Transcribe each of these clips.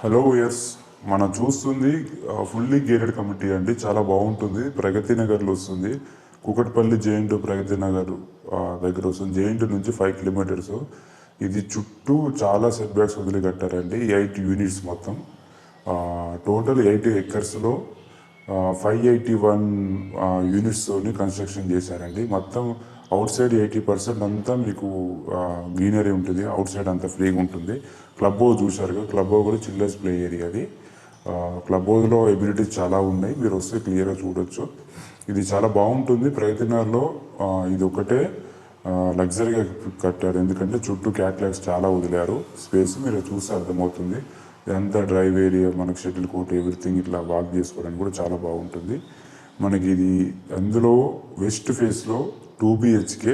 Hello viewers, మనం చూస్తుంది fully gated committee అండి. చాలా బాగుంటుంది. ప్రగతి నగర్లో వస్తుంది. కూకట్పల్లి జేఎన్టీ ప్రగతి నగర్ దగ్గర వస్తుంది. జేఎన్టీ నుంచి 5 కిలోమీటర్స్. ఇది చుట్టూ చాలా సెట్ బ్యాక్స్ వదిలి కట్టారండి. 8 యూనిట్స్ మొత్తం. టోటల్ 8 ఎకర్స్లో 581 యూనిట్స్తోని కన్స్ట్రక్షన్ చేశారండి. మొత్తం అవుట్ సైడ్ 80% అంతా మీకు గ్రీనరీ ఉంటుంది. అవుట్ సైడ్ అంతా ఫ్రీగా ఉంటుంది. క్లబ్ హౌస్ చూశారు కదా, క్లబ్ హౌస్ కూడా చిల్డ్రన్స్ ప్లే ఏరియా. అది క్లబ్ హౌస్లో ఎబిలిటీస్ చాలా ఉన్నాయి. మీరు వస్తే క్లియర్గా చూడొచ్చు. ఇది చాలా బాగుంటుంది. ప్రగతి నగర్లో ఇది ఒకటే లగ్జరీగా కట్టారు. ఎందుకంటే చుట్టూ క్యాట్లాగ్స్ చాలా వదిలారు. స్పేస్ మీరు చూస్తే అర్థమవుతుంది. ఇదంతా డ్రైవ్ ఏరియా, మనకి షటిల్ కోర్ట్, ఎవ్రీథింగ్ ఇట్లా వాక్ చేసుకోవడానికి కూడా చాలా బాగుంటుంది. మనకి ఇది అందులో వెస్ట్ ఫేస్లో 2 BHK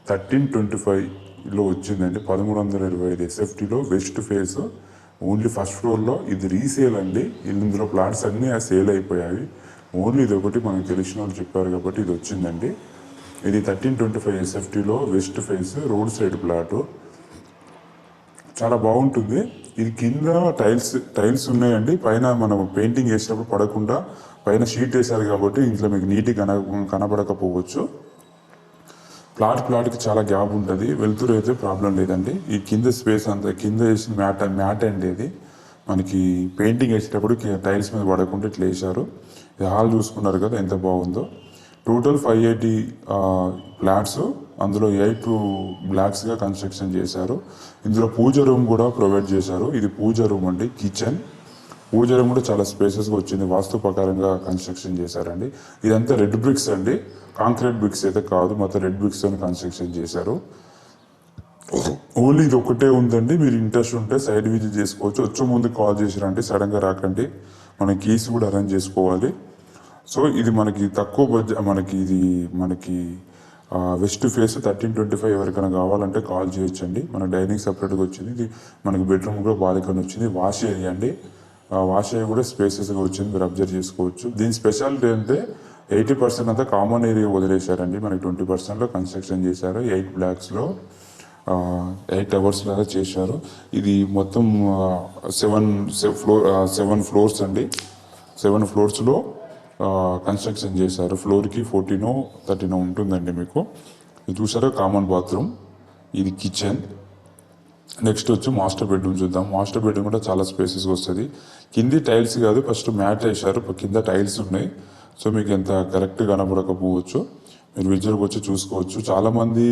1325లో వచ్చిందండి. 1325 SFTలో వెస్ట్ ఫేస్ ఓన్లీ ఫస్ట్ ఫ్లోర్లో. ఇది రీసేల్ అండి. ఇందులో ప్లాట్స్ అన్నీ సేల్ అయిపోయాయి. ఓన్లీ ఇది ఒకటి మనకు తెలిసిన వాళ్ళు చెప్పారు కాబట్టి ఇది వచ్చిందండి. ఇది 1325 SFTలో west face road side plot. చాలా బాగుంటుంది. ఇది కింద టైల్స్ ఉన్నాయండి. పైన మనం పెయింటింగ్ వేసినప్పుడు పడకుండా పైన షీట్ వేసారు కాబట్టి ఇంట్లో మీకు నీట్గా కనబడకపోవచ్చు. ప్లాట్కి చాలా గ్యాప్ ఉంటుంది. వెళ్తురు అయితే ప్రాబ్లం లేదండి. ఈ కింద స్పేస్ అంతా కింద వేసిన మ్యాట్ అండి. ఇది మనకి పెయింటింగ్ వేసేటప్పుడు టైల్స్ మీద పడకుండా ఇట్లా వేసారు. ఇది హాల్ చూసుకున్నారు కదా ఎంత బాగుందో. టోటల్ 580 ఫ్లాట్స్, అందులో 8 బ్లాక్స్గా కన్స్ట్రక్షన్ చేశారు. ఇందులో పూజ రూమ్ కూడా ప్రొవైడ్ చేశారు. ఇది పూజ రూమ్ అండి, కిచెన్. పూజ రూమ్ కూడా చాలా స్పేసెస్గా వచ్చింది. వాస్తు ప్రకారంగా కన్స్ట్రక్షన్ చేశారండి. ఇదంతా రెడ్ బ్రిక్స్ అండి, కాంక్రీట్ బ్రిక్స్ అయితే కాదు. మొత్తం రెడ్ బ్రిక్స్తో కన్స్ట్రక్షన్ చేశారు. ఓన్లీ ఇది ఒకటే ఉందండి. మీరు ఇంట్రెస్ట్ ఉంటే సైడ్ విజిట్ చేసుకోవచ్చు. వచ్చే ముందు కాల్ చేసిరండి, సడన్గా రాకండి. మన కీస్ కూడా అరేంజ్ చేసుకోవాలి. సో ఇది మనకి తక్కువ బడ్జెట్. మనకి వెస్ట్ ఫేస్ 1325 ఎవరికైనా కావాలంటే కాల్ చేయొచ్చండి. మన డైనింగ్ సపరేట్గా వచ్చింది. ఇది మనకి బెడ్రూమ్ కూడా బాల్కనీ వచ్చింది. వాష్ ఏరియా అండి. వాష్ ఏరియా కూడా స్పేసెస్గా వచ్చింది. మీరు అబ్జర్వ్ చేసుకోవచ్చు. దీని స్పెషాలిటీ అంటే 80% అంతా కామన్ ఏరియా వదిలేశారండి. మనకి 20%లో కన్స్ట్రక్షన్ చేశారు. 8 బ్లాక్స్లో 8 అవర్స్ లాగా చేశారు. ఇది మొత్తం 7 ఫ్లోర్స్ అండి. 7 ఫ్లోర్స్లో కన్స్ట్రక్షన్ చేశారు. ఫ్లోర్కి 14-13 ఉంటుందండి మీకు. ఇది చూసారా, కామన్ బాత్రూమ్. ఇది కిచెన్. నెక్స్ట్ వచ్చి మాస్టర్ బెడ్రూమ్ చూద్దాం. మాస్టర్ బెడ్రూమ్ కూడా చాలా స్పేసెస్గా వస్తుంది. కింది టైల్స్ కాదు, ఫస్ట్ మ్యాట్ వేశారు. కింద టైల్స్ ఉన్నాయి. సో మీకు ఎంత కరెక్ట్ కనబడకపోవచ్చు. మీరు విజువల్కి వచ్చి చూసుకోవచ్చు. చాలామంది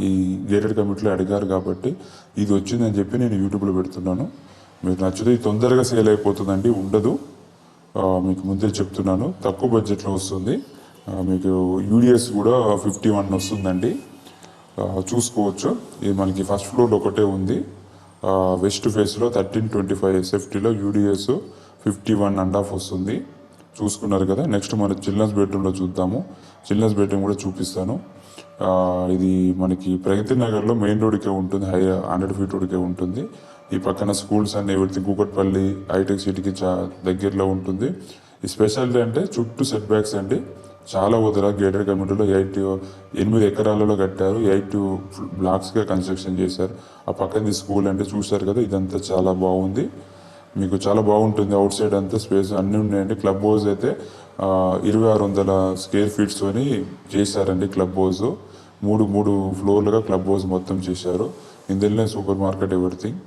ఈ గేటెడ్ కమ్యూనిటీలో అడిగారు కాబట్టి ఇది వచ్చిందని చెప్పి నేను యూట్యూబ్లో పెడుతున్నాను. మీకు నచ్చితే తొందరగా సేల్ అయిపోతుందండి, ఉండదు. మీకు ముందే చెప్తున్నాను. తక్కువ బడ్జెట్లో వస్తుంది. మీకు యూడిఎస్ కూడా 51 వస్తుందండి. చూసుకోవచ్చు. ఇది మనకి ఫస్ట్ ఫ్లోర్ ఒకటే ఉంది. వెస్ట్ ఫేస్లో 1325 SFTలో యూడిఎస్ 51.5 వస్తుంది. చూసుకున్నారు కదా. నెక్స్ట్ మన చిల్డ్రన్స్ బెడ్రూమ్లో చూద్దాము. చిల్డ్రన్స్ బెడ్రూమ్ కూడా చూపిస్తాను. ఇది మనకి ప్రగతి నగర్లో మెయిన్ రోడ్కే ఉంటుంది. 100 feet రోడ్కే ఉంటుంది. ఈ పక్కన schools and everything Kukatpally hitech సిటీకి దగ్గరలో ఉంటుంది. ఈ స్పెషాలిటీ అంటే చుట్టూ సెట్ బ్యాక్స్ అండి. చాలా వదిలా గేటెడ్ కమ్యూనిటీలో 8 ఎకరాలలో కట్టారు. 8 బ్లాక్స్గా కన్స్ట్రక్షన్ చేశారు. ఆ పక్కన స్కూల్ అంటే చూశారు కదా. ఇదంతా చాలా బాగుంది. మీకు చాలా బాగుంటుంది. అవుట్ సైడ్ అంతా స్పేస్ అన్నీ ఉన్నాయండి. క్లబ్ హౌస్ అయితే 2600 square feet చేశారండి. క్లబ్ హౌస్ 3 ఫ్లోర్లుగా క్లబ్ హౌస్ మొత్తం చేశారు. ఇందులోనే సూపర్ మార్కెట్, ఎవ్రీథింగ్.